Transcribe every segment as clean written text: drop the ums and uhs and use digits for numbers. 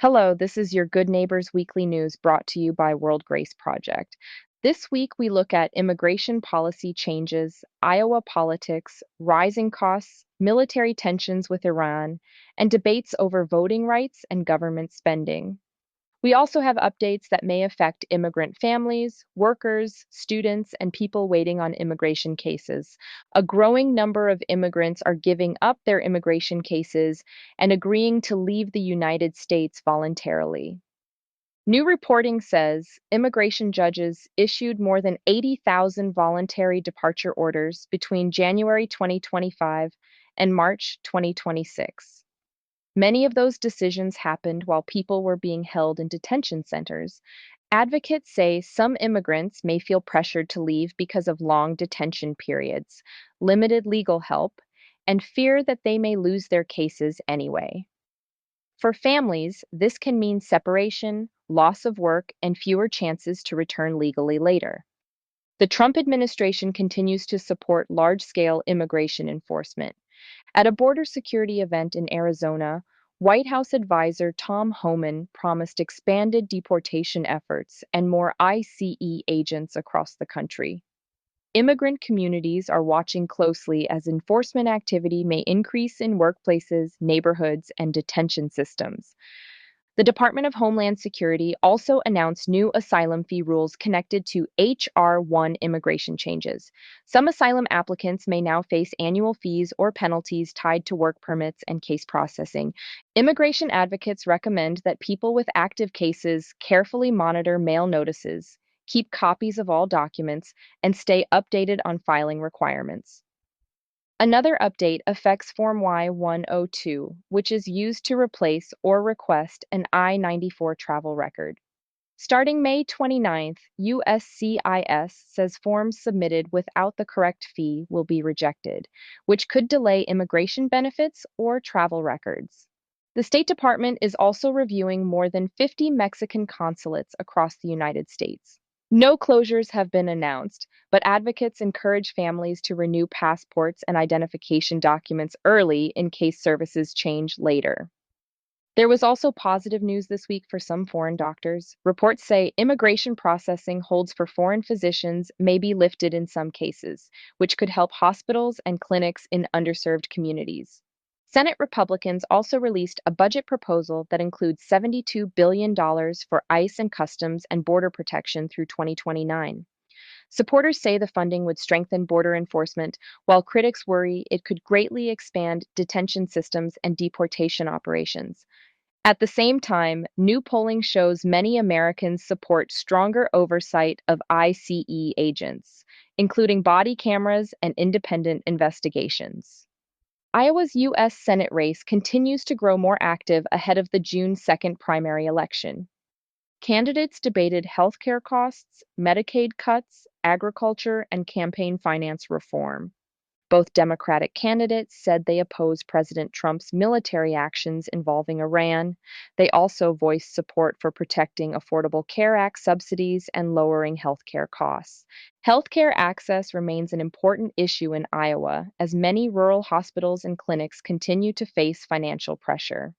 Hello, this is your Good Neighbors Weekly News brought to you by World Grace Project. This week, we look at immigration policy changes, Iowa politics, rising costs, military tensions with Iran, and debates over voting rights and government spending. We also have updates that may affect immigrant families, workers, students, and people waiting on immigration cases. A growing number of immigrants are giving up their immigration cases and agreeing to leave the United States voluntarily. New reporting says immigration judges issued more than 80,000 voluntary departure orders between January 2025 and March 2026. Many of those decisions happened while people were being held in detention centers. Advocates say some immigrants may feel pressured to leave because of long detention periods, limited legal help, and fear that they may lose their cases anyway. For families, this can mean separation, loss of work, and fewer chances to return legally later. The Trump administration continues to support large scale immigration enforcement. At a border security event in Arizona, White House advisor Tom Homan promised expanded deportation efforts and more ICE agents across the country. Immigrant communities are watching closely as enforcement activity may increase in workplaces, neighborhoods, and detention systems. The Department of Homeland Security also announced new asylum fee rules connected to H.R. 1 immigration changes. Some asylum applicants may now face annual fees or penalties tied to work permits and case processing. Immigration advocates recommend that people with active cases carefully monitor mail notices, keep copies of all documents, and stay updated on filing requirements. Another update affects Form Y-102, which is used to replace or request an I-94 travel record. Starting May 29th, USCIS says forms submitted without the correct fee will be rejected, which could delay immigration benefits or travel records. The State Department is also reviewing more than 50 Mexican consulates across the United States. No closures have been announced, but advocates encourage families to renew passports and identification documents early in case services change later. There was also positive news this week for some foreign doctors. Reports say immigration processing holds for foreign physicians may be lifted in some cases, which could help hospitals and clinics in underserved communities. Senate Republicans also released a budget proposal that includes $72 billion for ICE and Customs and border protection through 2029. Supporters say the funding would strengthen border enforcement, while critics worry it could greatly expand detention systems and deportation operations. At the same time, new polling shows many Americans support stronger oversight of ICE agents, including body cameras and independent investigations. Iowa's U.S. Senate race continues to grow more active ahead of the June 2nd primary election. Candidates debated healthcare costs, Medicaid cuts, agriculture, and campaign finance reform. Both Democratic candidates said they oppose President Trump's military actions involving Iran. They also voiced support for protecting Affordable Care Act subsidies and lowering healthcare costs. Healthcare access remains an important issue in Iowa as many rural hospitals and clinics continue to face financial pressure.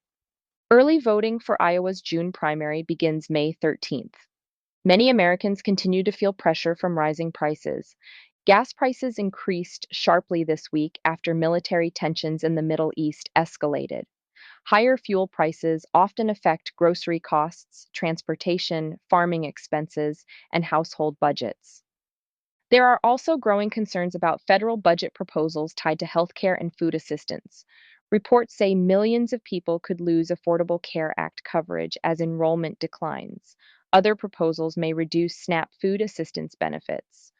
Early voting for Iowa's June primary begins May 13th. Many Americans continue to feel pressure from rising prices. Gas prices increased sharply this week after military tensions in the Middle East escalated. Higher fuel prices often affect grocery costs, transportation, farming expenses, and household budgets. There are also growing concerns about federal budget proposals tied to healthcare and food assistance. Reports say millions of people could lose Affordable Care Act coverage as enrollment declines. Other proposals may reduce SNAP food assistance benefits.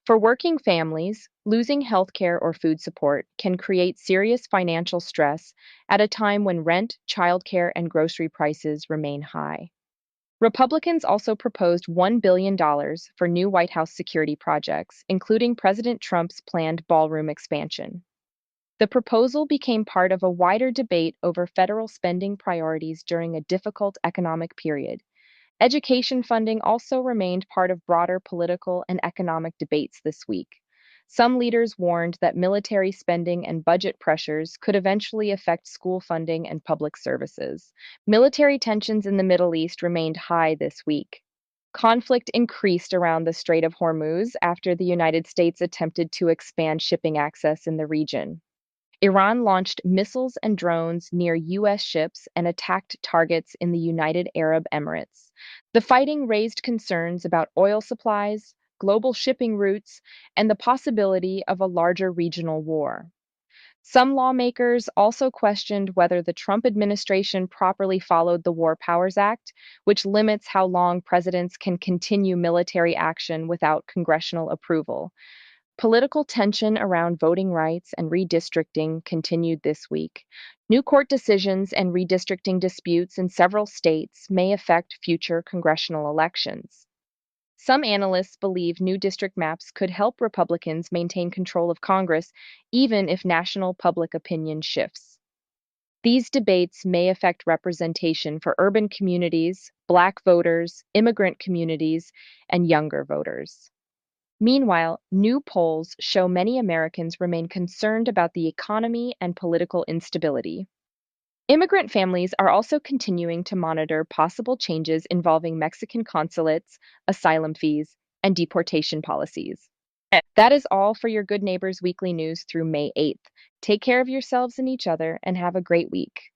For working families, losing healthcare or food support can create serious financial stress at a time when rent, childcare, and grocery prices remain high. Republicans also proposed $1 billion for new White House security projects, including President Trump's planned ballroom expansion. The proposal became part of a wider debate over federal spending priorities during a difficult economic period. Education funding also remained part of broader political and economic debates this week. Some leaders warned that military spending and budget pressures could eventually affect school funding and public services. Military tensions in the Middle East remained high this week. Conflict increased around the Strait of Hormuz after the United States attempted to expand shipping access in the region. Iran launched missiles and drones near U.S. ships and attacked targets in the United Arab Emirates. The fighting raised concerns about oil supplies, global shipping routes, and the possibility of a larger regional war. Some lawmakers also questioned whether the Trump administration properly followed the War Powers Act, which limits how long presidents can continue military action without congressional approval. Political tension around voting rights and redistricting continued this week. New court decisions and redistricting disputes in several states may affect future congressional elections. Some analysts believe new district maps could help Republicans maintain control of Congress even if national public opinion shifts. These debates may affect representation for urban communities, Black voters, immigrant communities, and younger voters. Meanwhile, new polls show many Americans remain concerned about the economy and political instability. Immigrant families are also continuing to monitor possible changes involving Mexican consulates, asylum fees, and deportation policies. That is all for your Good Neighbors Weekly News through May 8th. Take care of yourselves and each other and have a great week.